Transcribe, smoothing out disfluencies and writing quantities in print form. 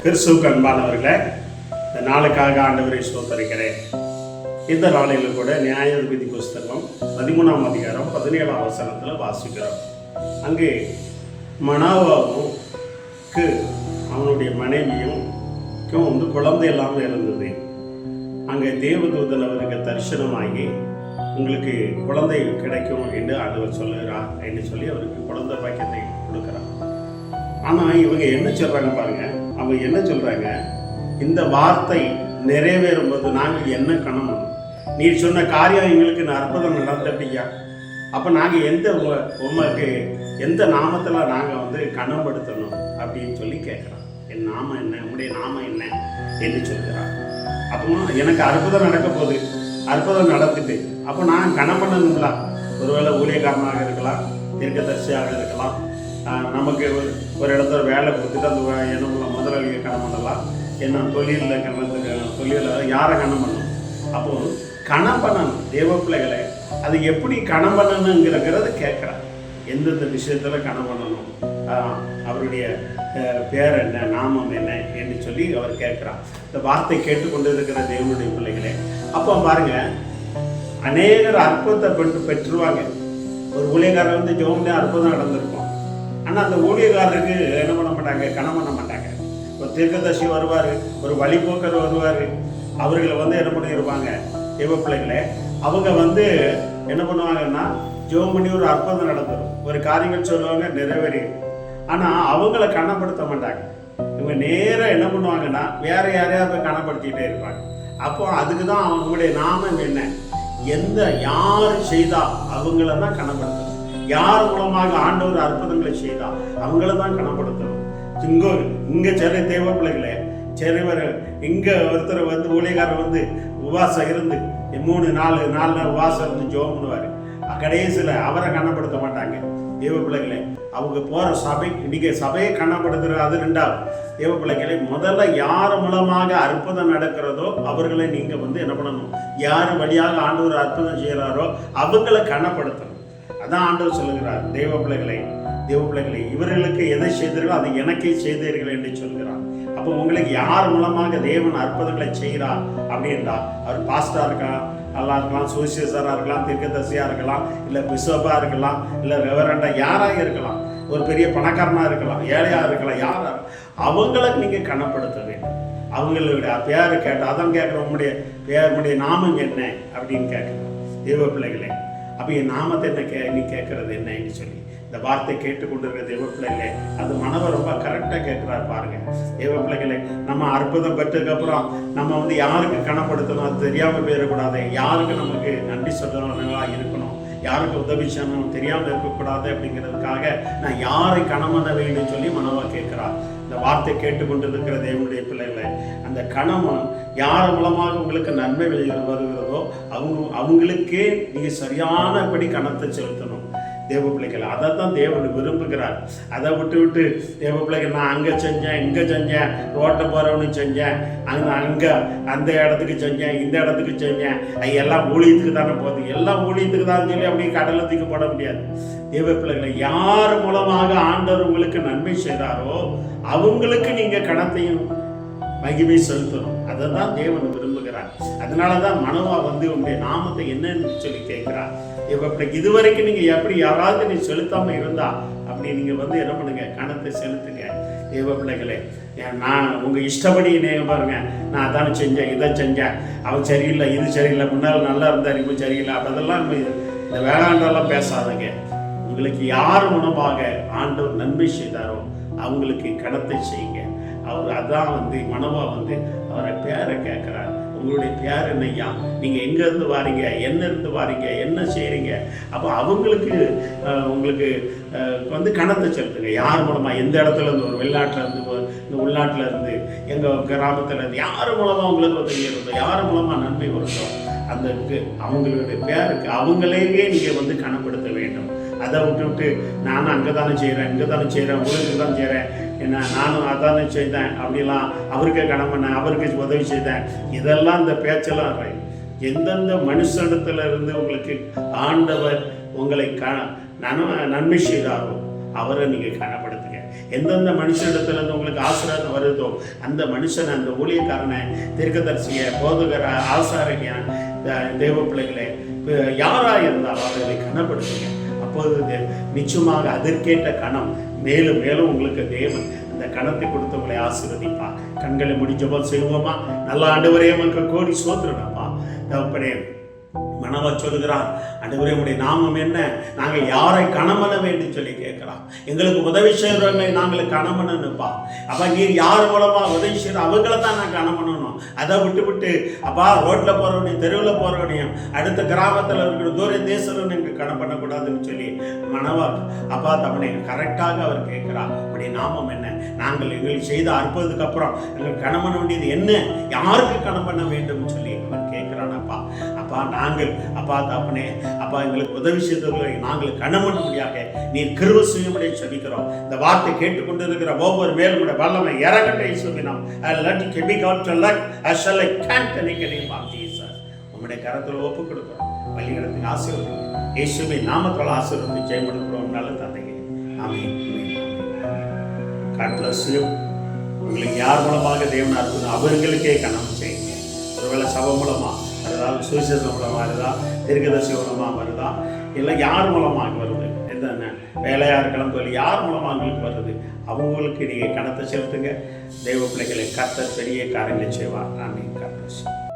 கிறிஸ்துவுக்கு அன்பானவர்களே, இந்த நாளுக்காக ஆண்டவரை ஸ்தோத்திரிக்கிறேன். இந்த நாளில் கூட நியாயாதிபதி புஸ்தகம் 13ஆம் அதிகாரம் 17ஆம் வசனத்தில் வாசிக்கிறோம். அங்கே மனோவாவுக்கு அவனுடைய மனைவியும் குழந்தை இல்லாமல் இருந்தது. அங்கே தேவதூதன் அவருக்கு தரிசனமாகி உங்களுக்கு குழந்தை கிடைக்கும் என்று ஆண்டவர் சொல்லுகிறார் என்று சொல்லி அவருக்கு குழந்தை பாக்கியத்தை கொடுக்குறார். ஆனால் இவங்க என்ன சொல்கிறாங்க பாருங்க, அவங்க என்ன சொல்கிறாங்க, இந்த வார்த்தை நிறைவேறும் போது நாங்கள் என்ன கணமணும், நீ சொன்ன காரியம் எங்களுக்கு அற்புதம் நடந்துட்டியா, அப்போ நாங்கள் உமக்கு எந்த நாமத்தில் நாங்கள் கனப்படுத்தணும் அப்படின்னு சொல்லி கேட்குறோம். என் நாமம் என்ன, உங்களுடைய நாமம் என்ன என்று சொல்கிறார். அப்போ எனக்கு அற்புதம் நடக்க போகுது, அற்புதம் நடந்துட்டு அப்போ நான் கனம் பண்ணணுங்களா? ஒருவேளை ஊழியக்காரனாக இருக்கலாம், தீர்க்கதரிசியாக இருக்கலாம், நமக்கு ஒரு இடத்துல வேலை கொடுத்துட்டு அந்த என்ன முதலாளியை கனம் பண்ணலாம், என்ன தொழிலில் யாரை கனம் பண்ணணும். அப்போது கனம் பண்ணணும் தேவ பிள்ளைகளை. அது எப்படி கனம் பண்ணணுங்கிறத கேட்குறார். எந்தெந்த விஷயத்தில் கனம் பண்ணணும், அவருடைய பேர் என்ன, நாமம் என்ன என்று சொல்லி அவர் கேட்குறார். இந்த வார்த்தை கேட்டுக்கொண்டு இருக்கிற தேவனுடைய பிள்ளைகளே, அப்போ பாருங்க, அநேகர் அற்புதத்தை பெற்றுருவாங்க. ஒரு ஊழியக்காரர் ஜெபம்னே அற்புதம் நடந்திருக்கும். ஆனால் அந்த ஊழியக்காரருக்கு என்ன பண்ண மாட்டாங்க, கனம் பண்ண மாட்டாங்க. ஒரு தீர்க்கதரிசி வருவார், ஒரு வழிபோக்கர் வருவார், அவர்களை என்ன பண்ணியிருப்பாங்க தேவ பிள்ளைகளே, அவங்க என்ன பண்ணுவாங்கன்னா ஜெபம் பண்ணி ஒரு அற்புதம் நடந்துடும், ஒரு காரியங்கள் சொல்லுவாங்க, நிறைவேறி. ஆனால் அவங்கள கனப்படுத்த மாட்டாங்க. இவங்க நேராக என்ன பண்ணுவாங்கன்னா வேற யாரையாவது கனப்படுத்திக்கிட்டே இருப்பாங்க. அப்போ அதுக்கு தான் அவங்களுடைய நாமம் என்ன, யார் செய்தா அவங்கள தான் கனப்படுத்தணும். யார் மூலமாக ஆண்டவர் அற்புதங்களை செய்தா அவங்கள தான் கனப்படுத்தணும். இங்க சரி தேவ பிள்ளைகளே, சரிவர் இங்க ஒருத்தர் ஊழியக்காரர் உபவாசம் இருந்து 3-4 நாள் உபவாசம் இருந்து ஜெபம் பண்ணுவார். கடைசியில் அவரை கனப்படுத்த மாட்டாங்க தேவ பிள்ளைகளே. அவங்க போகிற சபை, இன்னைக்கு சபையை கனப்படுத்துகிற அது ரெண்டாவது. தேவ பிள்ளைகளை முதல்ல யார் மூலமாக அற்புதம் நடக்கிறதோ அவர்களை நீங்கள் என்ன பண்ணணும், யார் வழியாக ஆண்டவர் அற்புதம் செய்கிறாரோ அவங்களை கனப்படுத்தணும். அதான் ஆண்டவர் சொல்லுகிறார், தேவ பிள்ளைகளை இவர்களுக்கு எதை செய்தீர்களோ அதை எனக்கே செய்தீர்கள் என்று சொல்கிறார். அப்போ உங்களுக்கு யார் மூலமாக தேவன் அற்புதங்களை செய்கிறார் அப்படின்றா, அவர் பாஸ்டா இருக்கலாம், சோசியஸராக இருக்கலாம், தீர்க்கதரிசியாக இருக்கலாம், இல்லை பிஷப்பாக இருக்கலாம், இல்லை ரெவரண்டா யாராக இருக்கலாம், ஒரு பெரிய பணக்காரனாக இருக்கலாம், ஏழையாக இருக்கலாம், யாராக அவங்களுக்கு நீங்கள் கனப்படுத்த வேண்டும். அவங்களுடைய பேரை கேட்டால் அதான் கேட்குற, உங்களுடைய நாமம் என்ன அப்படின்னு கேட்குறோம் தேவ பிள்ளைகளே. அப்போ என் நாமத்தை என்ன நீ கேட்கறது என்னன்னு சொல்லி இந்த வார்த்தை கேட்டுக்கொண்டிருக்கிற தேவ பிள்ளைகளே, அது மனவர் ரொம்ப கரெக்டாக கேட்குறாரு பாருங்க. தேவ பிள்ளைகளே, நம்ம அற்புதம் பெற்றதுக்கப்புறம் நம்ம யாருக்கு கனப்படுத்தணும், அது தெரியாமல் போயிடக்கூடாது. யாருக்கு நமக்கு நன்றி சொல்றவங்களா இருக்கணும், யாருக்கு உதவி செய்யணும் தெரியாமல் இருக்கக்கூடாது. அப்படிங்கிறதுக்காக நான் யாரை கனம் பண்ண வேண்டும் சொல்லி மனவா கேட்கிறார். இந்த வார்த்தை கேட்டுக்கொண்டு இருக்கிற தேவனுடைய பிள்ளைகளை, அந்த கணவன் யார் மூலமாக உங்களுக்கு நன்மை வருகிறதோ அவங்களுக்கே நீங்கள் சரியானபடி கணத்தை செலுத்தணும் தேவ பிள்ளைகள். அதை தான் தேவன் விரும்புகிறார். அதை விட்டு தேவ பிள்ளைகள் நான் அங்கே செஞ்சேன், இங்கே செஞ்சேன், ரோட்டை போகிறவனுக்கு செஞ்சேன், அங்கே அந்த இடத்துக்கு செஞ்சேன், இந்த இடத்துக்கு செஞ்சேன், எல்லாம் ஊழியத்துக்கு தானே போகுது, எல்லாம் ஊழியத்துக்கு தான் சொல்லி அப்படியே கடலத்துக்கு போட முடியாது. தேவ பிள்ளைகளை யார் மூலமாக ஆண்டவர் உங்களுக்கு நன்மை செய்கிறாரோ அவங்களுக்கு நீங்கள் கணத்தையும் மகிமை செலுத்தணும். அதை தான் தேவன் விரும்புகிறார். அதனால தான் மனோவா உங்களுடைய நாமத்தை என்னன்னு சொல்லி கேட்கிறார். இதுவரைக்கும் நீங்க எப்படி யாராவது நீ செலுத்தாம இருந்தா அப்படி நீங்க என்ன பண்ணுங்க, கணத்தை செலுத்துங்க தேவ பிள்ளைகளே. நான் உங்க இஷ்டப்படி பாருங்க, நான் அதான செஞ்சேன், இதை செஞ்சேன், அவன் சரியில்லை, இது சரியில்லை, முன்னால் நல்லா இருந்தார், இப்போ சரியில்லை, அதெல்லாம் இந்த வேளாண்டெல்லாம் பேசாதங்க. உங்களுக்கு யார் மூலமாக ஆண்டவர் நன்மை செய்தாரோ அவங்களுக்கு கணத்தை செய்யுங்க. அவர் அதான் மனோவா அவரை பேரை கேட்குறார். உங்களுடைய பேர் என்னையா, நீங்கள் எங்கேருந்து வாரீங்க, என்ன இருந்து வாரீங்க, என்ன செய்கிறீங்க. அப்போ அவங்களுக்கு உங்களுக்கு கணத்தை செலுத்துங்க. யார் மூலமாக, எந்த இடத்துல இருந்து, ஒரு வெளிநாட்டில் இருந்து, இந்த உள்நாட்டில் இருந்து, எங்கள் கிராமத்தில் இருந்து, யார் மூலமாக உங்களுக்கு உதவி இருந்தோ, யார் மூலமாக நன்மை வருதோ அந்த அவங்களுடைய பேருக்கு அவங்களையே நீங்கள் கனப்படுத்த வேண்டும். அதை விட்டு நானும் அங்கே தானே செய்கிறேன், இங்கே தானே செய்கிறேன், உங்களுக்கு தான் செய்கிறேன், என்ன நானும் அதானே செய்தேன் அப்படிலாம், அவருக்கு கடன் பண்ணேன், அவருக்கு உதவி செய்தேன், இதெல்லாம் இந்த பேச்செல்லாம் எந்தெந்த மனுஷனிடத்துல இருந்து உங்களுக்கு ஆண்டவர் உங்களை நன்மை செய்தாரோ அவரை நீங்கள் கனப்படுத்துங்க. எந்தெந்த மனுஷனிடத்துலேருந்து உங்களுக்கு ஆசீர்வாதம் வருதோ அந்த மனுஷனை, அந்த ஊழியக்காரனை, தீர்க்கதரிசியை, போதகரை, ஆசாரியை, தேவ பிள்ளைகளை யாராக இருந்தாலும் அவர்களை கனப்படுத்துங்க. அப்போது நிச்சயமாக அதற்கேற்ற கணம் மேலும் மேலும் உங்களுக்கு தேவன் அந்த கணத்தை கொடுத்து உங்களை ஆசீர்வதிப்பா. கண்களை முடி ஜெபம் செய்வோமா? நல்ல ஆண்டவரே, உமக்கு கோடி ஸ்தோத்திரம்ப்பா. தகப்பனே, மனவா சொல்லுகிறான், ஆண்டவரே உடைய நாமம் என்ன, நாங்கள் யாரை கணமன வேண்டும் சொல்லி கேட்கிறோம். எங்களுக்கு உதவி செய்கிறவங்களை நாங்கள் கணமனப்பா. அப்பா, நீர் யார் மூலமா உதவி செய்கிற அவங்கள தான் நான் கணமனணும். அதை விட்டு அப்பா ரோட்டில் போகிறவனையும், தெருவில் போகிறவனையும், அடுத்த கிராமத்தில் இருக்கிற தூர தேசம் எங்களுக்கு கணம் பண்ணக்கூடாதுன்னு சொல்லி மனவா அப்பா தவணை கரெக்டாக அவர் கேட்கிறார். உடைய நாமம் என்ன, நாங்கள் எங்களுக்கு செய்த அற்புதத்துக்கு அப்புறம் எங்களுக்கு கணம் பண்ண வேண்டியது என்ன, யாருக்கு கணம் பண்ண வேண்டும் சொல்லி அவர் கேட்கிறான். அப்பா நாங்கள் அப்பா தாப்பனே, அப்பா எங்களுக்கு உதவி செய்தவர்களை நாங்கள் கணமனும்படியாக நீர் கிருபை செய்யும்படியாக ஜெபிக்கிறோம். இந்த வார்த்தை கேட்டுக்கொண்டு இருக்கிற ஒவ்வொரு மேலும் வல்லமை இறங்கட்டை சொல்லினோம். உங்களுடைய கரத்தில் ஒப்பு கொடுக்கிறோம். வழிகளத்துக்கு ஆசீர்வதிங்க. இயேசுவின் நாமத்தால் ஆசீர்வதித்து ஜெயம் எடுக்கிறோம். நல்ல தந்தையே, ஆமென். God bless you. உங்களுக்கு யார் மூலமாக தேவன் அற்புதம் அவர்களுக்கே கணம் செய்யுங்க. ஒருவேளை சபை மூலமா வருதா, சுவிசேஷம் மூலமாக வருதா, தீர்க்கதரிசி மூலமாக வருதா, இல்லை யார் மூலமாக வருது, எந்த வேலையாக இருக்கலாம் சொல்லி யார் மூலமாக உங்களுக்கு வருது, அவங்களுக்கு நீங்கள் கணத்தை செலுத்துங்க. தெய்வ பிள்ளைகளை கர்த்தர் பெரிய காரியங்களை செய்வார். ஆமென். God bless you.